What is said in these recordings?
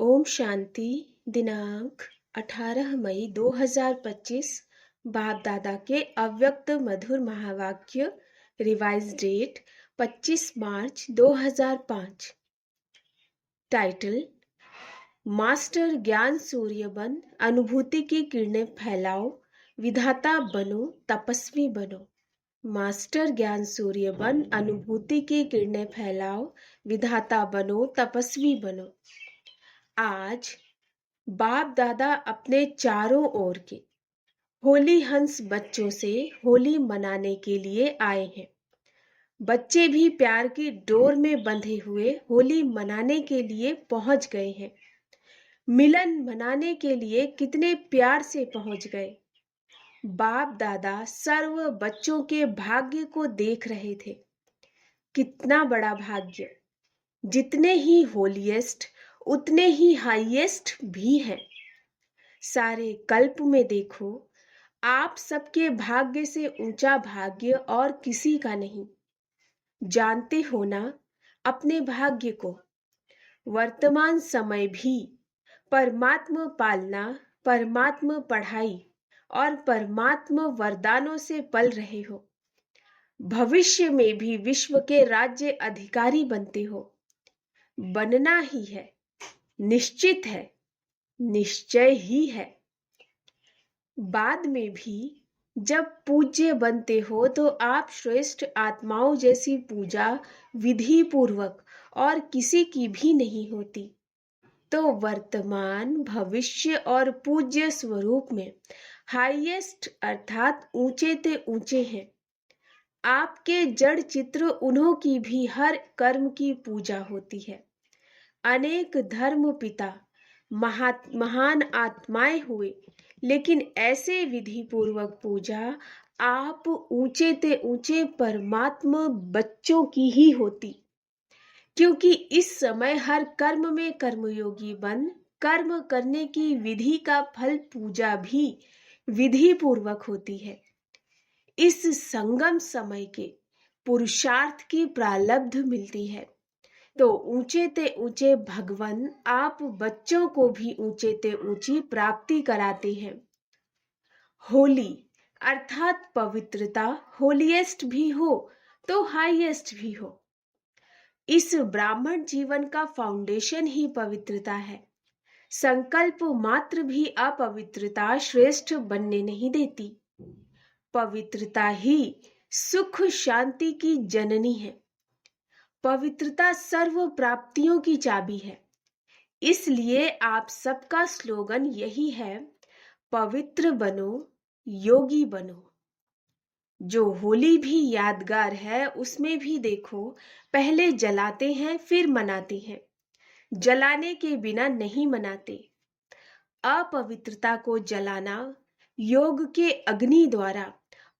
ओम शांति। दिनांक 18 मई 2025। बाप दादा के अव्यक्त मधुर महावाक्य। रिवाइज डेट 25 मार्च 2005। टाइटल: मास्टर ज्ञान सूर्य बन, अनुभूति की किरणें फैलाओ, विधाता बनो, तपस्वी बनो। मास्टर ज्ञान सूर्य बन, अनुभूति की किरणें फैलाओ, विधाता बनो, तपस्वी बनो। आज बाप दादा अपने चारों ओर के होली हंस बच्चों से होली मनाने के लिए आए हैं। बच्चे भी प्यार की डोर में बंधे हुए होली मनाने के लिए पहुंच गए हैं। मिलन मनाने के लिए कितने प्यार से पहुंच गए। बाप दादा सर्व बच्चों के भाग्य को देख रहे थे। कितना बड़ा भाग्य! जितने ही होलीएस्ट उतने ही हाईएस्ट भी हैं। सारे कल्प में देखो, आप सबके भाग्य से ऊंचा भाग्य और किसी का नहीं। जानते हो ना अपने भाग्य को। वर्तमान समय भी परमात्मा पालना, परमात्मा पढ़ाई और परमात्मा वरदानों से पल रहे हो। भविष्य में भी विश्व के राज्य अधिकारी बनते हो। बनना ही है, निश्चित है, निश्चय ही है। बाद में भी जब पूज्य बनते हो तो आप श्रेष्ठ आत्माओं जैसी पूजा विधि पूर्वक और किसी की भी नहीं होती। तो वर्तमान, भविष्य और पूज्य स्वरूप में हाईएस्ट अर्थात ऊंचे ते ऊंचे हैं। आपके जड़ चित्र उन्हों की भी हर कर्म की पूजा होती है। अनेक धर्म पिता महान आत्माएं हुए, लेकिन ऐसे विधि पूर्वक पूजा आप ऊंचे ते ऊंचे परमात्मा बच्चों की ही होती। क्योंकि इस समय हर कर्म में कर्मयोगी बन कर्म करने की विधि का फल पूजा भी विधि पूर्वक होती है। इस संगम समय के पुरुषार्थ की प्रारब्ध मिलती है। तो ऊंचे ते ऊंचे भगवान आप बच्चों को भी ऊंचे ते ऊंची प्राप्ति कराते हैं। होली अर्थात पवित्रता होलीएस्ट भी हो तो हाईएस्ट भी हो। इस ब्राह्मण जीवन का फाउंडेशन ही पवित्रता है। संकल्प मात्र भी अपवित्रता श्रेष्ठ बनने नहीं देती। पवित्रता ही सुख शांति की जननी है। पवित्रता सर्व प्राप्तियों की चाबी है। इसलिए आप सबका स्लोगन यही है, पवित्र बनो, योगी बनो। जो होली भी यादगार है, उसमें भी देखो, पहले जलाते हैं फिर मनाते हैं। जलाने के बिना नहीं मनाते। अपवित्रता को जलाना, योग के अग्नि द्वारा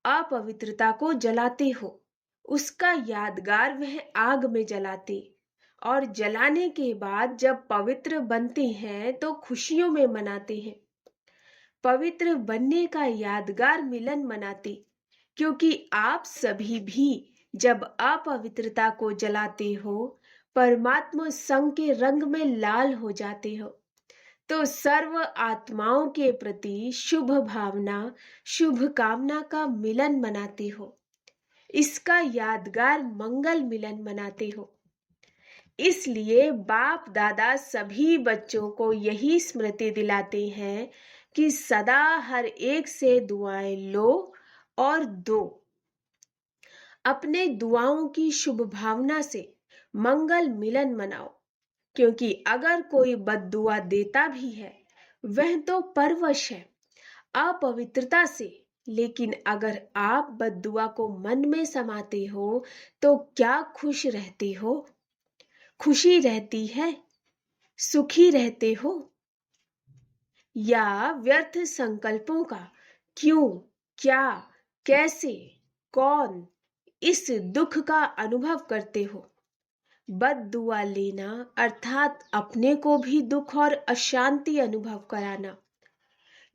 अपवित्रता को जलाते हो। उसका यादगार वह आग में जलाते, और जलाने के बाद जब पवित्र बनते हैं तो खुशियों में मनाते हैं। पवित्र बनने का यादगार मिलन मनाते, क्योंकि आप सभी भी जब अपवित्रता को जलाते हो, परमात्मा संग के रंग में लाल हो जाते हो। तो सर्व आत्माओं के प्रति शुभ भावना, शुभ कामना का मिलन मनाते हो। इसका यादगार मंगल मिलन मनाते हो। इसलिए बाप दादा सभी बच्चों को यही स्मृति दिलाते हैं कि सदा हर एक से दुआएं लो और दो। अपने दुआओं की शुभ भावना से मंगल मिलन मनाओ, क्योंकि अगर कोई बद्दुआ देता भी है वह तो परवश है, अपवित्रता से। लेकिन अगर आप बद्दुआ को मन में समाते हो तो क्या खुश रहते हो? खुशी रहती है? सुखी रहते हो? या व्यर्थ संकल्पों का क्यों, क्या, कैसे, कौन, इस दुख का अनुभव करते हो? बद्दुआ लेना अर्थात अपने को भी दुख और अशांति अनुभव कराना।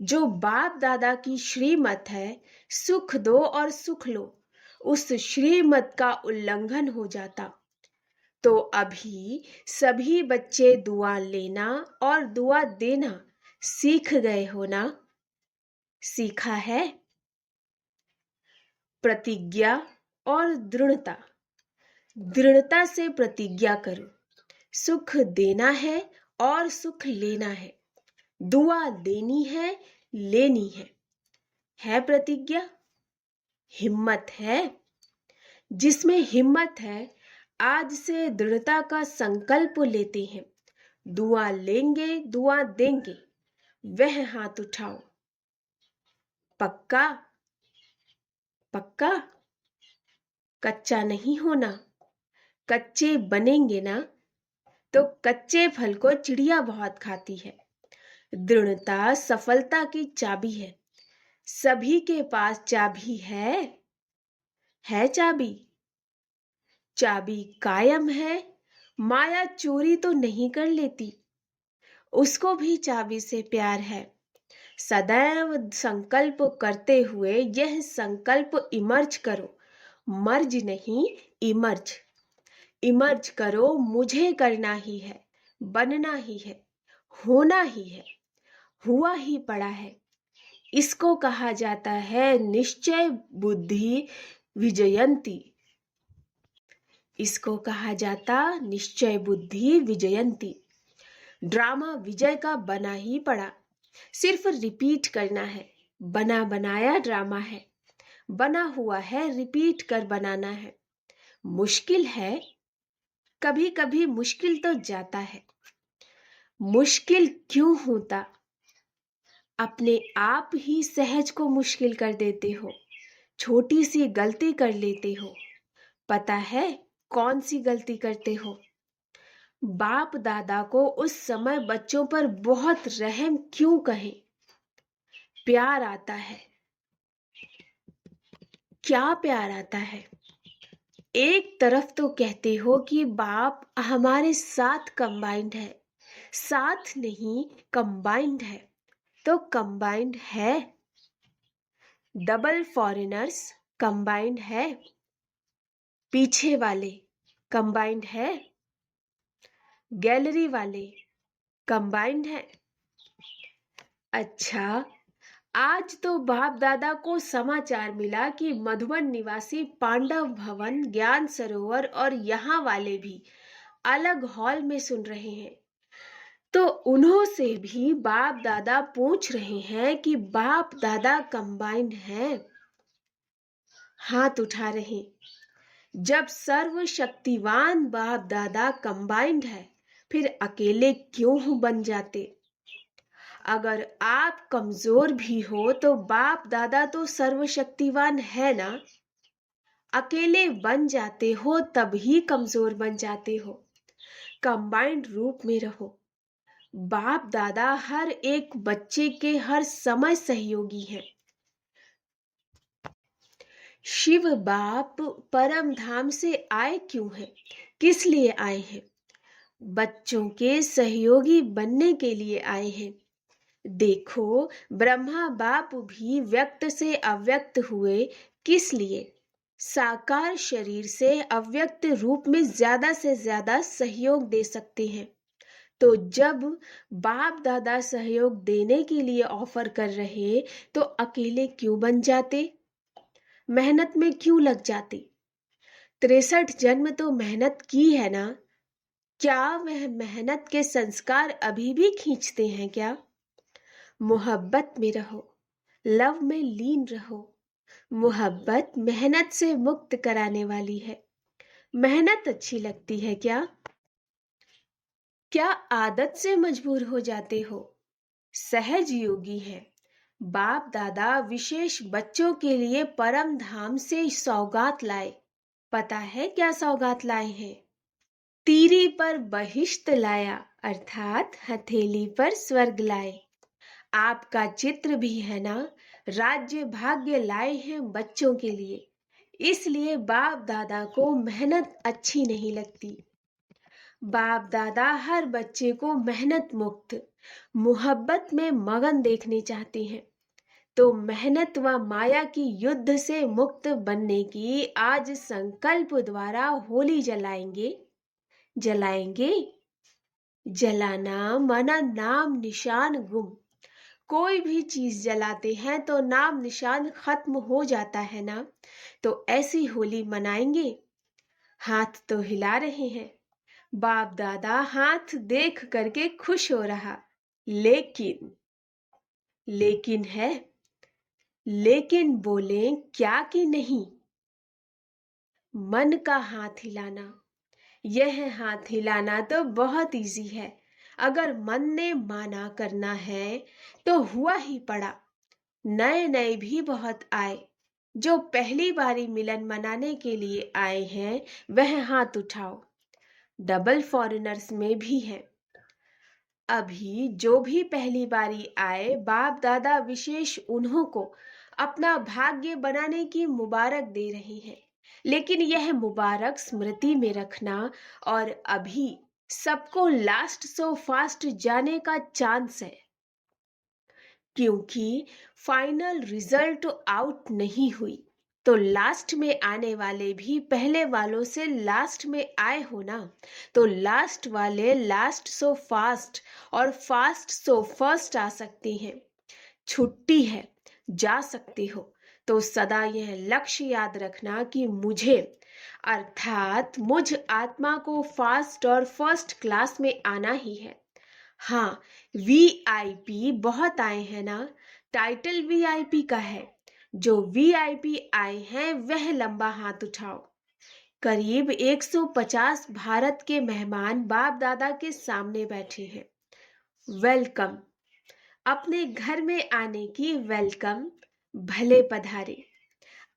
जो बाप दादा की श्रीमत है, सुख दो और सुख लो, उस श्रीमत का उल्लंघन हो जाता। तो अभी सभी बच्चे दुआ लेना और दुआ देना सीख गए हो ना? सीखा है? प्रतिज्ञा और दृढ़ता। दृढ़ता से प्रतिज्ञा करो। सुख देना है और सुख लेना है। दुआ देनी है, लेनी है। है प्रतिज्ञा? हिम्मत है? जिसमें हिम्मत है, आज से दृढ़ता का संकल्प लेते हैं। दुआ लेंगे, दुआ देंगे। वह हाथ उठाओ। पक्का? पक्का? कच्चा नहीं होना। कच्चे बनेंगे ना? तो कच्चे फल को चिड़िया बहुत खाती है। दृढ़ता सफलता की चाबी है। सभी के पास चाबी है? है चाबी? चाबी कायम है। माया चोरी तो नहीं कर लेती। उसको भी चाबी से प्यार है। सदैव संकल्प करते हुए यह संकल्प इमर्ज करो। मर्ज नहीं, इमर्ज। इमर्ज करो, मुझे करना ही है, बनना ही है, होना ही है, हुआ ही पड़ा है। इसको कहा जाता है निश्चय बुद्धि विजयंती। इसको कहा जाता निश्चय बुद्धि विजयंती। ड्रामा विजय का बना ही पड़ा, सिर्फ रिपीट करना है। बना बनाया ड्रामा है, बना हुआ है, रिपीट कर बनाना है। मुश्किल है, कभी कभी मुश्किल तो जाता है। मुश्किल क्यों होता? अपने आप ही सहज को मुश्किल कर देते हो। छोटी सी गलती कर लेते हो। पता है कौन सी गलती करते हो? बाप दादा को उस समय बच्चों पर बहुत रहम क्यों कहें? प्यार आता है। क्या प्यार आता है? एक तरफ तो कहते हो कि बाप हमारे साथ कंबाइंड है, साथ नहीं कंबाइंड है। तो कंबाइंड है? डबल फॉरेनर्स कंबाइंड है? पीछे वाले कंबाइंड है? गैलरी वाले कंबाइंड है? अच्छा, आज तो बाप दादा को समाचार मिला कि मधुबन निवासी पांडव भवन, ज्ञान सरोवर और यहाँ वाले भी अलग हॉल में सुन रहे हैं। तो उन्हों से भी बाप दादा पूछ रहे हैं कि बाप दादा कंबाइंड हैं? हाथ उठा रहे। जब सर्वशक्तिवान बाप दादा कंबाइंड है, फिर अकेले क्यों बन जाते? अगर आप कमजोर भी हो तो बाप दादा तो सर्वशक्तिवान है ना? अकेले बन जाते हो तभी कमजोर बन जाते हो। कंबाइंड रूप में रहो। बाप दादा हर एक बच्चे के हर समय सहयोगी हैं। शिव बाप परम धाम से आए क्यों हैं? किस लिए आए हैं? बच्चों के सहयोगी बनने के लिए आए हैं। देखो, ब्रह्मा बाप भी व्यक्त से अव्यक्त हुए, किस लिए? साकार शरीर से अव्यक्त रूप में ज्यादा से ज्यादा सहयोग दे सकते हैं। तो जब बाप दादा सहयोग देने के लिए ऑफर कर रहे, तो अकेले क्यों बन जाते? मेहनत में क्यों लग जाते? 63 जन्म तो मेहनत की है ना? क्या वह मेहनत के संस्कार अभी भी खींचते हैं क्या? मोहब्बत में रहो, लव में लीन रहो। मोहब्बत मेहनत से मुक्त कराने वाली है। मेहनत अच्छी लगती है क्या? क्या आदत से मजबूर हो जाते हो? सहज योगी है। बाप दादा विशेष बच्चों के लिए परम धाम से सौगात लाए। पता है क्या सौगात लाए हैं? तीरी पर बहिश्त लाया, अर्थात हथेली पर स्वर्ग लाए। आपका चित्र भी है ना? राज्य भाग्य लाए हैं बच्चों के लिए। इसलिए बाप दादा को मेहनत अच्छी नहीं लगती। बाप दादा हर बच्चे को मेहनत मुक्त, मोहब्बत में मगन देखने चाहते हैं। तो मेहनत व माया की युद्ध से मुक्त बनने की आज संकल्प द्वारा होली जलाएंगे। जलाएंगे? जलाना माना नाम निशान गुम। कोई भी चीज जलाते हैं तो नाम निशान खत्म हो जाता है ना। तो ऐसी होली मनाएंगे? हाथ तो हिला रहे हैं। बाप दादा हाथ देख करके खुश हो रहा। लेकिन लेकिन है। लेकिन बोले क्या कि नहीं? मन का हाथ हिलाना। यह हाथ हिलाना तो बहुत इजी है। अगर मन ने माना करना है तो हुआ ही पड़ा। नए नए भी बहुत आए। जो पहली बारी मिलन मनाने के लिए आए हैं वह हाथ उठाओ। डबल फॉरेनर्स में भी है। अभी जो भी पहली बारी आए बाप दादा विशेष उन्हों को अपना भाग्य बनाने की मुबारक दे रहे हैं। लेकिन यह मुबारक स्मृति में रखना और अभी सबको लास्ट सो फास्ट जाने का चांस है। क्योंकि फाइनल रिजल्ट आउट नहीं हुई तो लास्ट में आने वाले भी पहले वालों से लास्ट में आए हो ना। तो लास्ट वाले लास्ट सो फास्ट और फास्ट सो फर्स्ट आ सकते हैं। छुट्टी है, जा सकते हो। तो सदा यह लक्ष्य याद रखना कि मुझे अर्थात मुझ आत्मा को फास्ट और फर्स्ट क्लास में आना ही है। हाँ, वीआईपी बहुत आए हैं ना। टाइटल वीआईपी का है। जो वीआईपी आए हैं वह लंबा हाथ उठाओ। करीब 150 भारत के मेहमान बाप दादा के सामने बैठे हैं। वेलकम। अपने घर में आने की वेलकम। भले पधारे।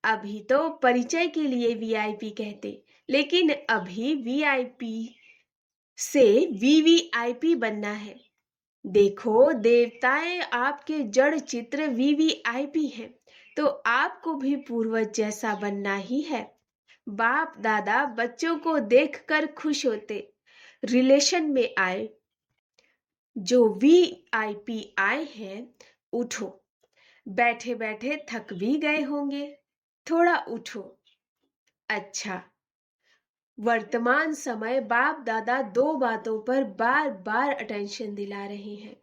अभी तो परिचय के लिए वीआईपी कहते, लेकिन अभी वीआईपी से वीवीआईपी बनना है। देखो देवताएं आपके जड़ चित्र वीवीआईपी हैं, तो आपको भी पूर्वज जैसा बनना ही है। बाप दादा बच्चों को देखकर खुश होते। रिलेशन में आए। जो वीआईपी आए हैं, उठो। बैठे बैठे थक भी गए होंगे, थोड़ा उठो। अच्छा, वर्तमान समय बाप दादा दो बातों पर बार बार अटेंशन दिला रहे हैं।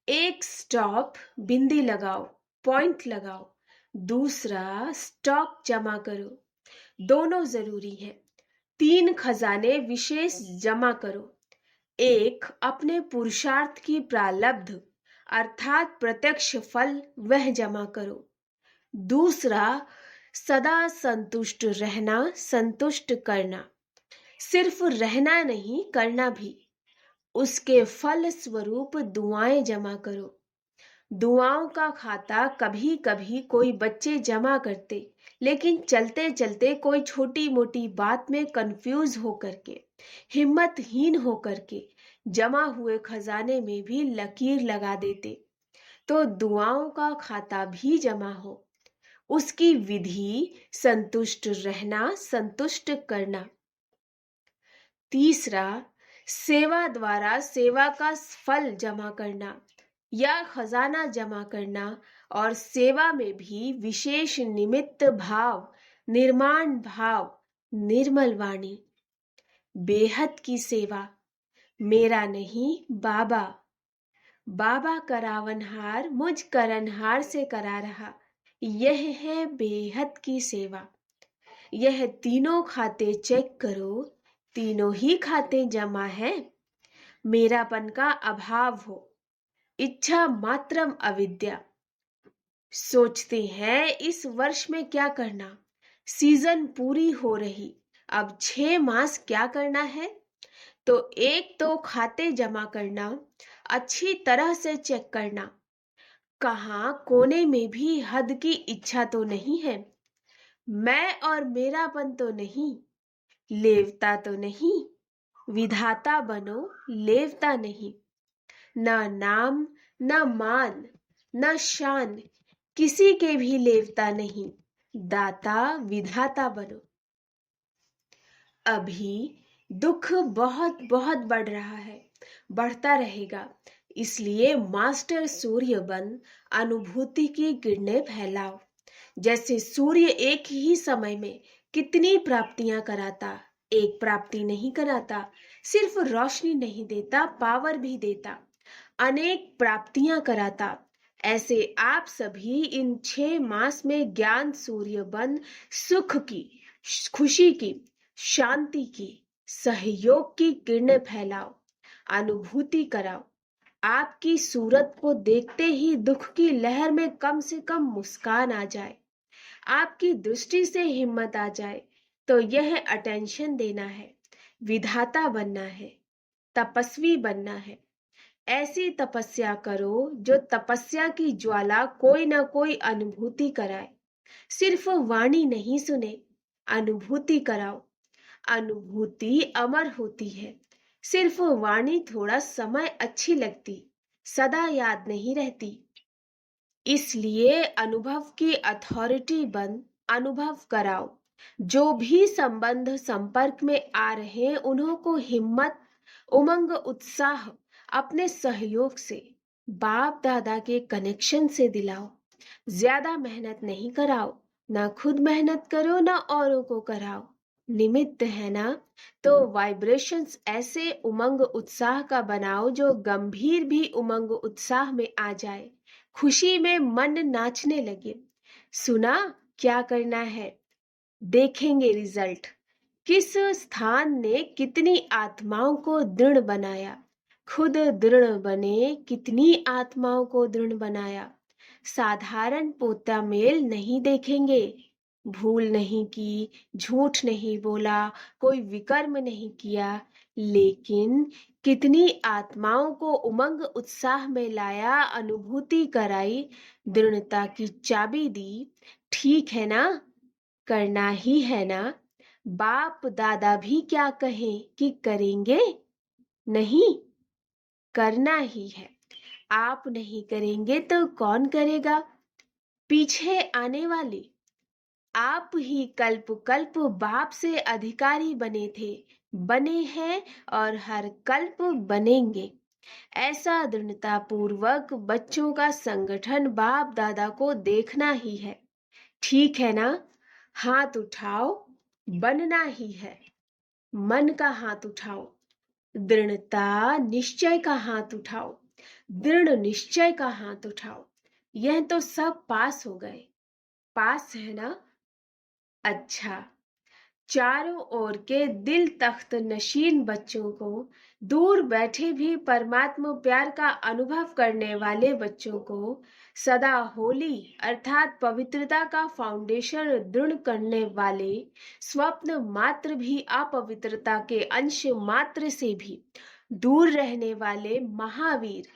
एक स्टॉप, बिंदी लगाओ, पॉइंट लगाओ। दूसरा स्टॉक जमा करो। दोनों जरूरी है। 3 खजाने विशेष जमा करो। एक अपने पुरुषार्थ की प्रालब्ध अर्थात प्रत्यक्ष फल वह जमा करो। दूसरा सदा संतुष्ट रहना, संतुष्ट करना। सिर्फ रहना नहीं, करना भी। उसके फल स्वरूप दुआएं जमा करो। दुआओं का खाता कभी कभी कोई बच्चे जमा करते, लेकिन चलते चलते कोई छोटी मोटी बात में कंफ्यूज होकर के, हिम्मतहीन होकर के जमा हुए खजाने में भी लकीर लगा देते। तो दुआओं का खाता भी जमा हो। उसकी विधि संतुष्ट रहना, संतुष्ट करना। तीसरा सेवा द्वारा सेवा का फल जमा करना या खजाना जमा करना। और सेवा में भी विशेष निमित्त भाव, निर्माण भाव, निर्मल वाणी। बेहद की सेवा। मेरा नहीं, बाबा। बाबा करावनहार मुझ करनहार से करा रहा। यह है बेहद की सेवा। यह तीनों खाते चेक करो, तीनों ही खाते जमा है। मेरापन का अभाव हो, इच्छा मात्रम अविद्या। सोचते हैं इस वर्ष में क्या करना। सीजन पूरी हो रही, अब 6 मास क्या करना है। तो एक तो खाते जमा करना, अच्छी तरह से चेक करना। कहाँ कोने में भी हद की इच्छा तो नहीं है। मैं और मेरापन तो नहीं, लेवता तो नहीं। विधाता बनो, लेवता नहीं। न नाम, न मान, न शान, किसी के भी लेवता नहीं। दाता विधाता बनो। अभी दुख बहुत बहुत बढ़ रहा है, बढ़ता रहेगा। इसलिए मास्टर सूर्य बन अनुभूति की किरणें फैलाओ। जैसे सूर्य एक ही समय में कितनी प्राप्तियां कराता, एक प्राप्ति नहीं कराता। सिर्फ रोशनी नहीं देता, पावर भी देता, अनेक प्राप्तियां कराता। ऐसे आप सभी इन 6 मास में ज्ञान सूर्य बन सुख की, खुशी की, शांति की, सहयोग की किरणें फैलाओ, अनुभूति कराओ। आपकी सूरत को देखते ही दुख की लहर में कम से कम मुस्कान आ जाए, आपकी दृष्टि से हिम्मत आ जाए, तो यह अटेंशन देना है, विधाता बनना है, तपस्वी बनना है। ऐसी तपस्या करो जो तपस्या की ज्वाला कोई ना कोई अनुभूति कराए। सिर्फ वाणी नहीं सुने, अनुभूति कराओ। अनुभूति अमर होती है। सिर्फ वाणी थोड़ा समय अच्छी लगती, सदा याद नहीं रहती। इसलिए अनुभव की अथॉरिटी बन अनुभव कराओ। जो भी संबंध संपर्क में आ रहे हैं, उन्हों को हिम्मत, उमंग, उत्साह अपने सहयोग से, बाप दादा के कनेक्शन से दिलाओ। ज्यादा मेहनत नहीं कराओ, ना खुद मेहनत करो ना औरों को कराओ। निमित्त है ना, तो वाइब्रेशंस ऐसे उमंग उत्साह का बनाओ जो गंभीर भी उमंग उत्साह में आ जाए, खुशी में मन नाचने लगे। सुना क्या करना है, देखेंगे रिजल्ट। किस स्थान ने कितनी आत्माओं को दृढ़ बनाया, खुद दृढ़ बने कितनी आत्माओं को दृढ़ बनाया। साधारण पोता मेल नहीं देखेंगे, भूल नहीं की, झूठ नहीं बोला, कोई विकर्म नहीं किया, लेकिन कितनी आत्माओं को उमंग उत्साह में लाया, अनुभूति कराई, दृढ़ता की चाबी दी। ठीक है ना, करना ही है ना। बाप दादा भी क्या कहें कि करेंगे, नहीं, करना ही है। आप नहीं करेंगे तो कौन करेगा। पीछे आने वाले आप ही कल्प कल्प बाप से अधिकारी बने थे, बने हैं और हर कल्प बनेंगे। ऐसा दृढ़ता पूर्वक बच्चों का संगठन बाप दादा को देखना ही है। ठीक है ना, हाथ उठाओ, बनना ही है। मन का हाथ उठाओ, दृढ़ता निश्चय का हाथ उठाओ, दृढ़ निश्चय का हाथ उठाओ। यह तो सब पास हो गए, पास है ना। अच्छा, चारों ओर के दिल तख्त नशीन बच्चों को, दूर बैठे भी परमात्मा प्यार का अनुभव करने वाले बच्चों को, सदा होली अर्थात पवित्रता का फाउंडेशन दृढ़ करने वाले, स्वप्न मात्र भी अपवित्रता के अंश मात्र से भी दूर रहने वाले महावीर,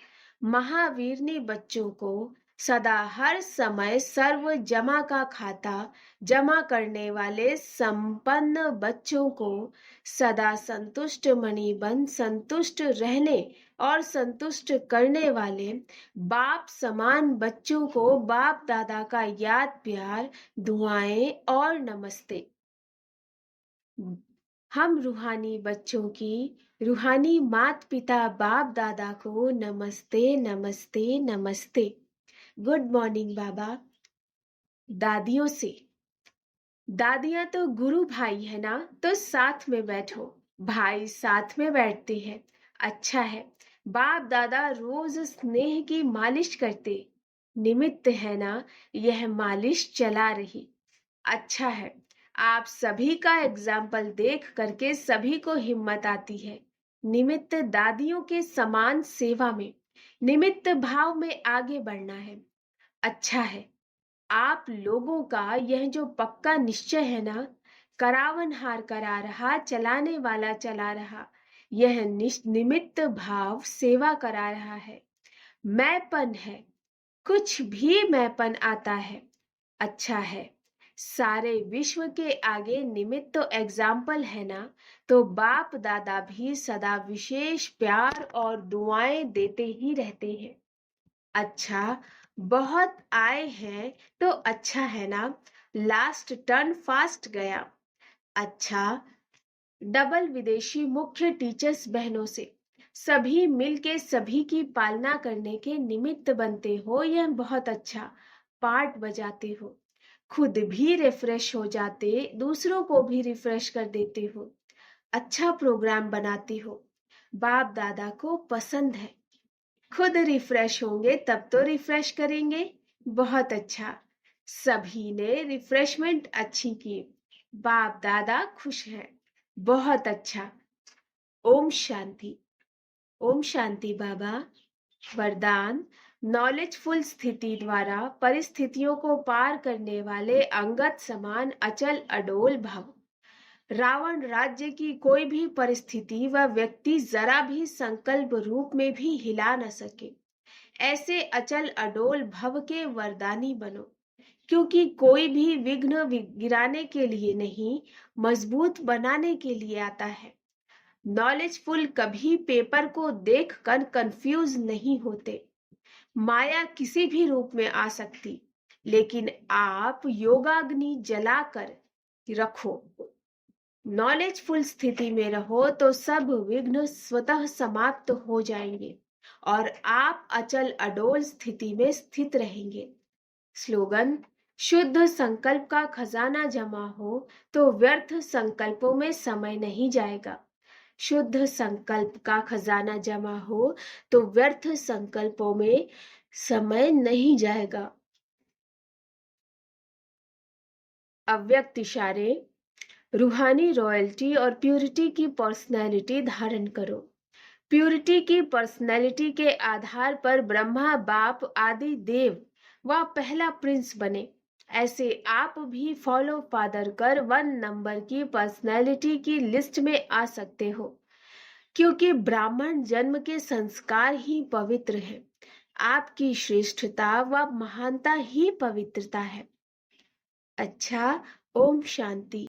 महावीरनी बच्चों को, सदा हर समय सर्व जमा का खाता जमा करने वाले संपन्न बच्चों को, सदा संतुष्ट मणि बन संतुष्ट रहने और संतुष्ट करने वाले बाप समान बच्चों को, बाप दादा का याद प्यार, दुआएं और नमस्ते। हम रूहानी बच्चों की, रूहानी मात पिता बाप दादा को नमस्ते नमस्ते नमस्ते। गुड मॉर्निंग बाबा। दादियों से, दादियां तो गुरु भाई है ना, तो साथ में बैठो। भाई साथ में बैठते हैं, अच्छा है। बाप दादा रोज स्नेह की मालिश करते, निमित्त है ना, यह मालिश चला रही। अच्छा है, आप सभी का एग्जाम्पल देख करके सभी को हिम्मत आती है। निमित्त दादियों के समान सेवा में, निमित्त भाव में आगे बढ़ना है। अच्छा है, आप लोगों का यह जो पक्का निश्चय है ना, करावनहार करा रहा, चलाने वाला चला रहा, यह निमित्त भाव सेवा करा रहा है। मैंपन है, कुछ भी मैंपन आता है, अच्छा है। सारे विश्व के आगे निमित्त तो एग्जाम्पल है ना, तो बाप दादा भी सदा विशेष प्यार और दुआएं देते ही रहते हैं। अच्छा, बहुत आए हैं तो अच्छा है ना, लास्ट टर्न फास्ट गया। अच्छा, डबल विदेशी मुख्य टीचर्स बहनों से सभी मिलके सभी की पालना करने के निमित्त बनते हो, यह बहुत अच्छा। पार्ट बजाते हो, खुद भी रिफ्रेश हो जाते, दूसरों को भी रिफ्रेश कर देते हो। अच्छा प्रोग्राम बनाती हो, बाप दादा को पसंद है। खुद रिफ्रेश होंगे तब तो रिफ्रेश करेंगे। बहुत अच्छा। सभी ने रिफ्रेशमेंट अच्छी की। बाप दादा खुश हैं। बहुत अच्छा। ओम शांति। ओम शांति बाबा। वरदान। नॉलेजफुल स्थिति द्वारा परिस्थितियों को पार करने वाले अंगद समान अचल अडोल भव। रावण राज्य की कोई भी परिस्थिति व व्यक्ति जरा भी संकल्प रूप में भी हिला न सके। ऐसे अचल अडोल भव के वरदानी बनो, क्योंकि कोई भी विघ्न गिराने के लिए नहीं, मजबूत बनाने के लिए आता है। नॉलेजफुल कभी पेपर को देखकर कंफ्यूज नहीं होते। माया किसी भी रूप में आ सकती, लेकिन आप योगाग्नि जलाकर रखो। नॉलेजफुल स्थिति में रहो तो सब विघ्न स्वतः समाप्त हो जाएंगे और आप अचल अडोल स्थिति में स्थित रहेंगे। स्लोगन। शुद्ध संकल्प का खजाना जमा हो तो व्यर्थ संकल्पों में समय नहीं जाएगा। शुद्ध संकल्प का खजाना जमा हो तो व्यर्थ संकल्पों में समय नहीं जाएगा। अव्यक्त इशारे। रूहानी रॉयल्टी और प्यूरिटी की पर्सनैलिटी धारण करो। प्यूरिटी की पर्सनैलिटी के आधार पर ब्रह्मा बाप आदि देव व पहला प्रिंस बने। ऐसे आप भी फॉलो फादर कर 1 नंबर की पर्सनैलिटी की लिस्ट में आ सकते हो, क्योंकि ब्राह्मण जन्म के संस्कार ही पवित्र हैं। आपकी श्रेष्ठता व महानता ही पवित्रता है। अच्छा। ओम शांति।